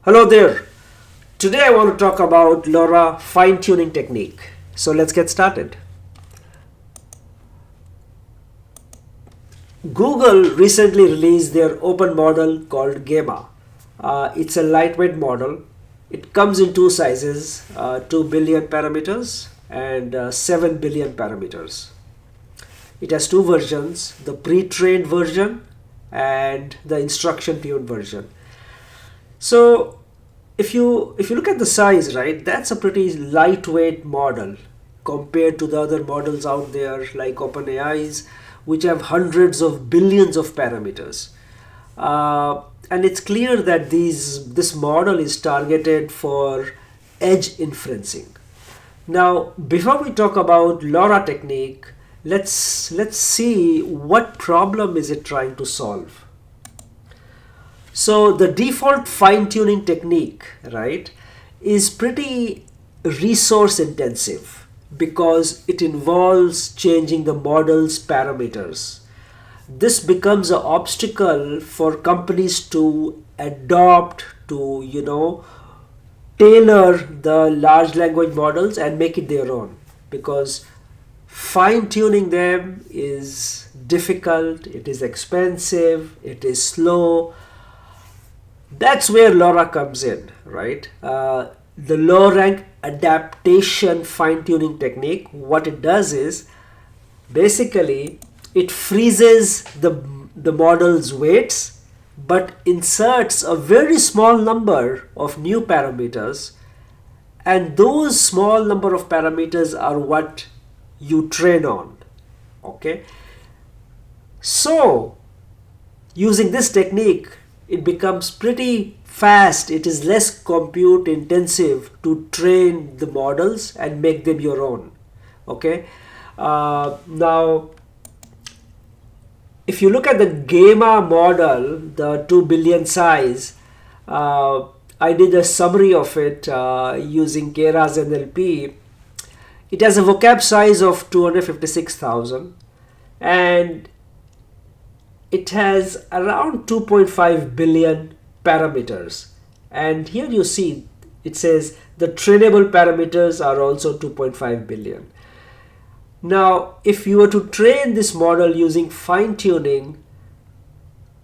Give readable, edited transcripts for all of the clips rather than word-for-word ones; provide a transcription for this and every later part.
Hello there. Today I want to talk about LoRa fine-tuning technique. So let's get started. Google recently released their open model called Gemma. It's a lightweight model. It comes in two sizes, 2 billion parameters and 7 billion parameters. It has two versions, the pre-trained version and the instruction tuned version. So if you look at the size, right, that's a pretty lightweight model compared to the other models out there like OpenAI's, which have hundreds of billions of parameters. And it's clear that this model is targeted for edge inferencing. Now, before we talk about LoRa technique, let's see what problem is it trying to solve. So the default fine-tuning technique, right, is pretty resource intensive because it involves changing the model's parameters. This becomes an obstacle for companies to adopt, to tailor the large language models and make it their own, because fine-tuning them is difficult, it is expensive, it is slow. That's where LoRa comes in, right? The low rank adaptation fine-tuning technique, what it does is basically it freezes the model's weights but inserts a very small number of new parameters, and those small number of parameters are what you train on. Okay, so using this technique, it becomes pretty fast. It is less compute intensive to train the models and make them your own. Okay, now if you look at the Gemma model, the 2 billion size, I did a summary of it using Keras NLP. It has a vocab size of 256,000 and it has around 2.5 billion parameters. And here you see it says the trainable parameters are also 2.5 billion. Now, if you were to train this model using fine-tuning,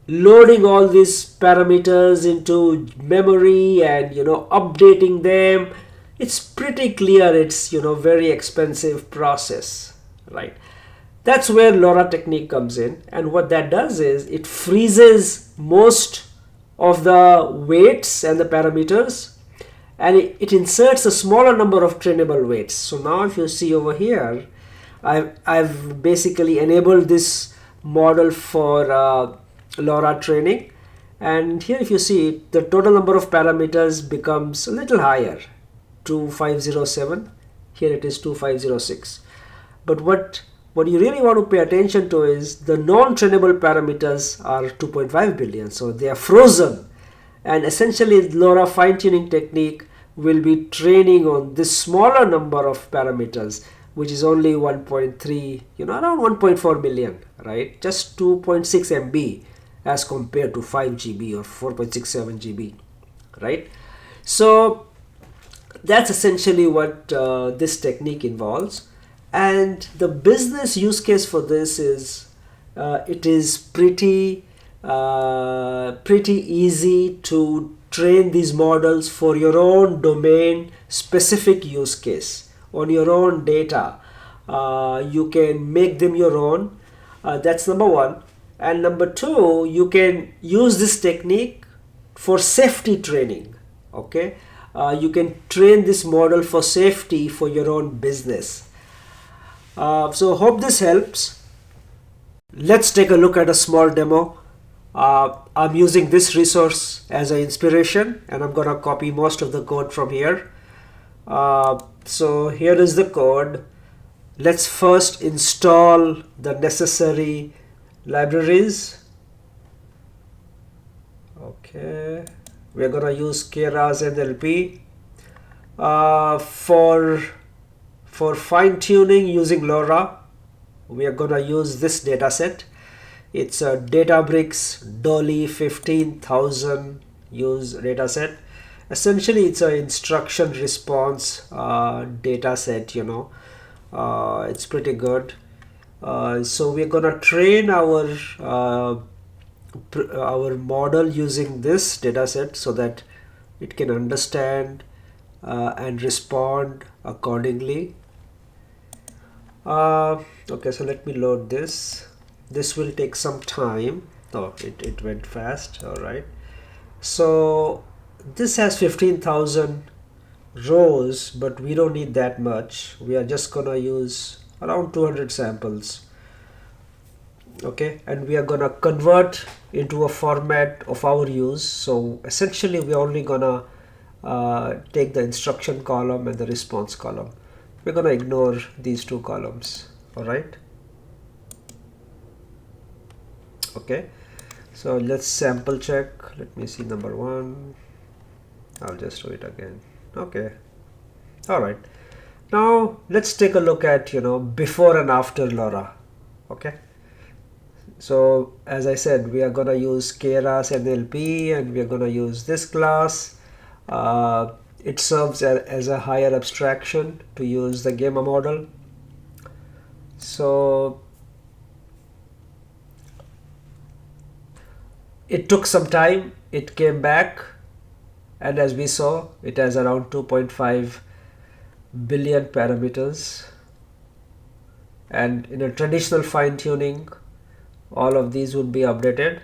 loading all these parameters into memory and updating them, it's pretty clear it's very expensive process, right? That's where LoRa technique comes in, and what that does is it freezes most of the weights and the parameters, and it inserts a smaller number of trainable weights. So now if you see over here, I've basically enabled this model for LoRa training, and here if you see the total number of parameters becomes a little higher, 2507. Here it is 2506. But what you really want to pay attention to is the non-trainable parameters are 2.5 billion. So they are frozen. And essentially LoRa fine-tuning technique will be training on this smaller number of parameters, which is only 1.3, around 1.4 million, right? Just 2.6 MB as compared to 5 GB or 4.67 GB, right? So that's essentially what this technique involves. And the business use case for this is it is pretty easy to train these models for your own domain specific use case on your own data. You can make them your own. That's number one. And number two, you can use this technique for safety training. Okay, you can train this model for safety for your own business. So hope this helps. Let's take a look at a small demo. I'm using this resource as an inspiration, and I'm gonna copy most of the code from here. So here is the code. Let's first install the necessary libraries. Okay, we're gonna use Keras NLP for fine-tuning using LoRa. We are gonna use this data set. It's a Databricks Dolly 15,000 use data set. Essentially, it's an instruction response data set, it's pretty good. So we're gonna train our model using this data set so that it can understand and respond accordingly. Okay, so let me load this. This will take some time. Oh, it went fast. All right. So this has 15,000 rows, but we don't need that much. We are just gonna use around 200 samples. Okay, and we are gonna convert into a format of our use. So essentially we're only gonna take the instruction column and the response column. We're gonna ignore these two columns. All right. Okay, so let's sample check. Let me see number one. I'll just do it again. Okay. All right. Now let's take a look at before and after LoRA. Okay. So as I said, we are gonna use Keras NLP, and we are gonna use this class. It serves as a higher abstraction to use the Gemma model. So it took some time. It came back, and as we saw, it has around 2.5 billion parameters. And in a traditional fine-tuning, all of these would be updated,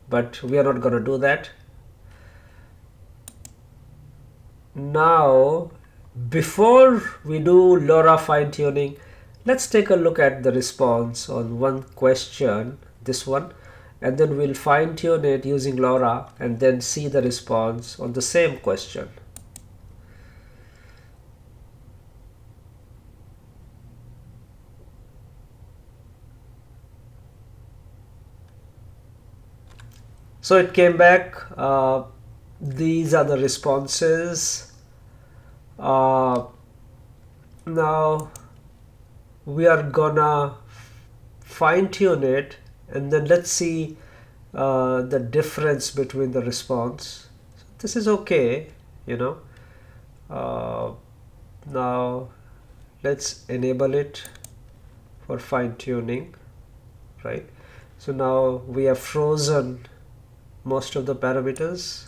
but we are not going to do that. Now, before we do LoRA fine-tuning, let's take a look at the response on one question, this one, and then we'll fine-tune it using LoRA and then see the response on the same question. So it came back. These are the responses. Now we are gonna fine-tune it, and then let's see the difference between the response. So this is okay, now let's enable it for fine-tuning, right? So now we have frozen most of the parameters,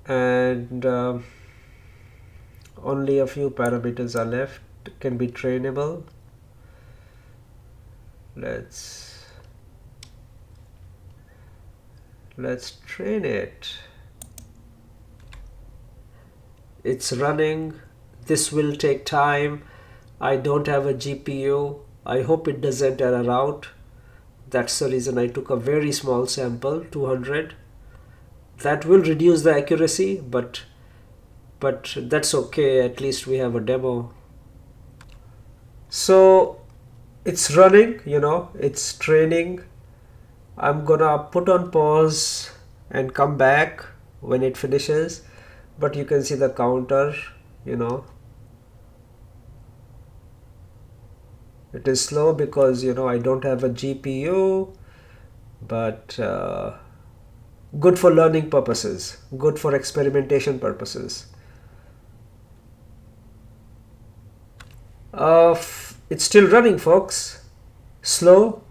and only a few parameters are left, can be trainable. Let's train it. It's running. This will take time. I don't have a GPU. I hope it doesn't error out. That's the reason I took a very small sample, 200. That will reduce the accuracy, but that's okay. At least we have a demo. So it's running, it's training. I'm gonna put on pause and come back when it finishes, but you can see the counter, it is slow because I don't have a GPU, but good for learning purposes, good for experimentation purposes. It's still running, folks. Slow.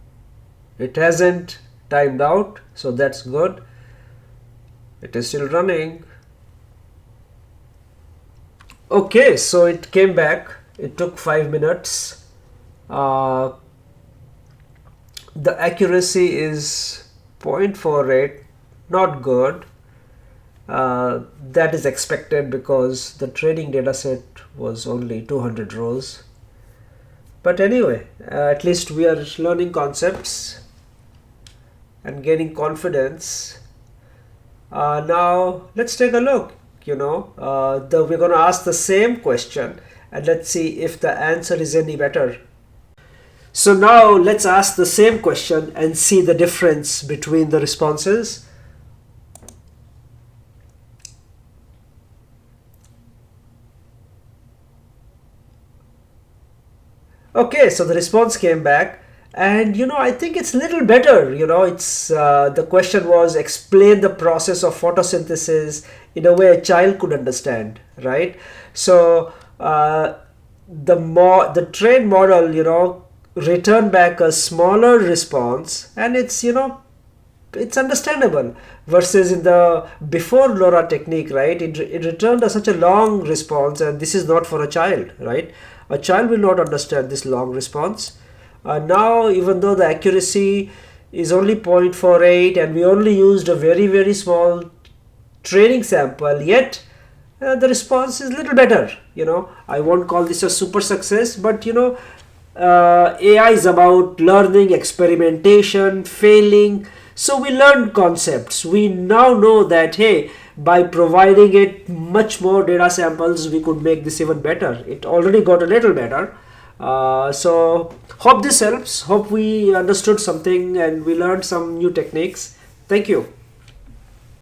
It hasn't timed out, so that's good. It is still running. Okay, so it came back. It took 5 minutes. The accuracy is 0.48, not good. That is expected because the training dataset was only 200 rows. But anyway, at least we are learning concepts and gaining confidence. Now let's take a look. We're going to ask the same question, and let's see if the answer is any better. So now let's ask the same question and see the difference between the responses. Okay, so the response came back, And I think it's a little better. It's the question was explain the process of photosynthesis in a way a child could understand, right? So the trained model, return back a smaller response, and it's understandable, versus in the before LoRa technique, right? It returned such a long response, and this is not for a child, right? A child will not understand this long response. Now, even though the accuracy is only 0.48 and we only used a very, very small training sample, yet the response is a little better. I won't call this a super success, but AI is about learning, experimentation, failing. So we learned concepts. We now know that, hey, by providing it much more data samples, we could make this even better. It already got a little better. So hope this helps. Hope we understood something and we learned some new techniques. Thank you.